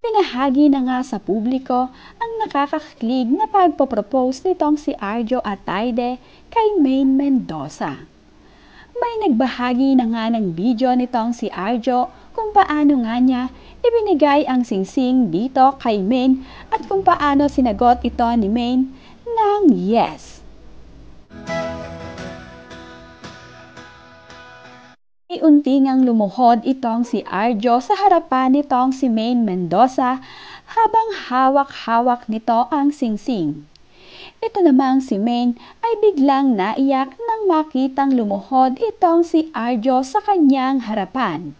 Pinahagi na nga sa publiko ang nakakakilig na pagpopropose nitong si Arjo Ataide kay Maine Mendoza. May nagbahagi na nga ng video nitong si Arjo kung paano nga niya ibinigay ang singsing dito kay Maine at kung paano sinagot ito ni Maine ng yes. Unti ngang lumuhod itong si Arjo sa harapan nitong si Maine Mendoza habang hawak-hawak nito ang singsing. Ito namang si Maine ay biglang naiyak nang makitang lumuhod itong si Arjo sa kanyang harapan.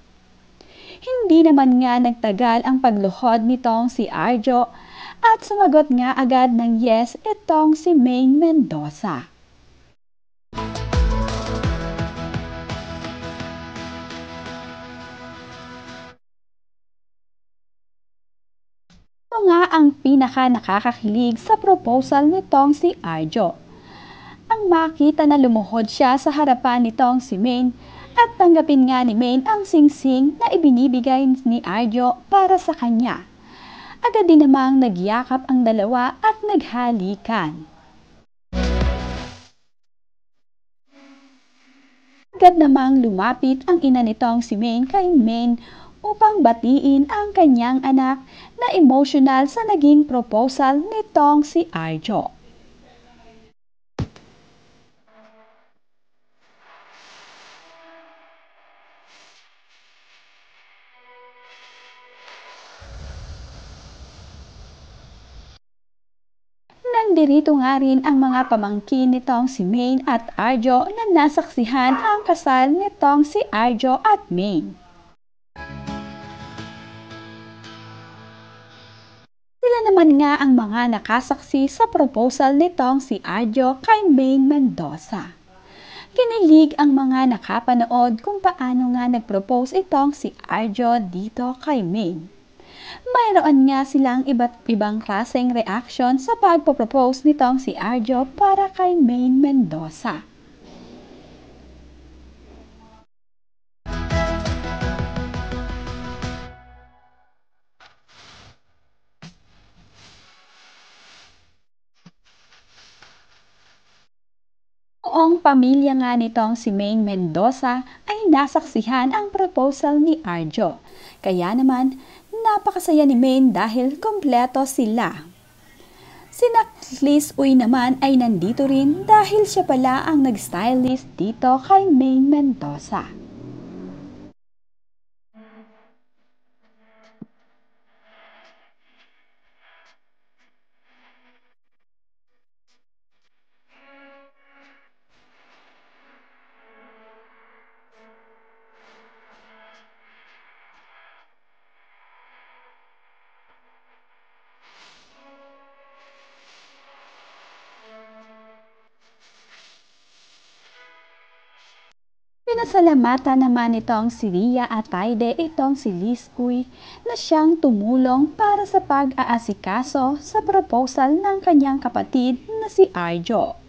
Hindi naman nga nagtagal ang pagluhod nitong si Arjo at sumagot nga agad ng yes itong si Maine Mendoza. Ito nga ang pinaka nakakakilig sa proposal nitong si Arjo. Ang makita na lumuhod siya sa harapan nitong si Maine at tanggapin nga ni Maine ang singsing na ibinibigay ni Arjo para sa kanya. Agad din namang nagyakap ang dalawa at naghalikan. Agad namang lumapit ang ina nitong si Maine kay Maine upang batiin ang kanyang anak na emotional sa naging proposal nitong si Arjo. Nandirito nga rin ang mga pamangkin nitong si Maine at Arjo na nasaksihan ang kasal nitong si Arjo at Maine. Sila naman nga ang mga nakasaksi sa proposal nitong si Arjo kay Maine Mendoza. Kinilig ang mga nakapanood kung paano nga nag-propose itong si Arjo dito kay Maine. Mayroon nga silang iba't ibang klaseng reaction sa pagpo-propose nitong si Arjo para kay Maine Mendoza. Buong pamilya nga nitong si Maine Mendoza ay nasaksihan ang proposal ni Arjo. Kaya naman, napakasaya ni Maine dahil kompleto sila. Sina Liz Uy naman ay nandito rin dahil siya pala ang nag-stylist dito kay Maine Mendoza. Pinasalamatan naman nitong si Ria Ataide itong si Liz Uy na siyang tumulong para sa pag-aasikaso sa proposal ng kanyang kapatid na si Arjo.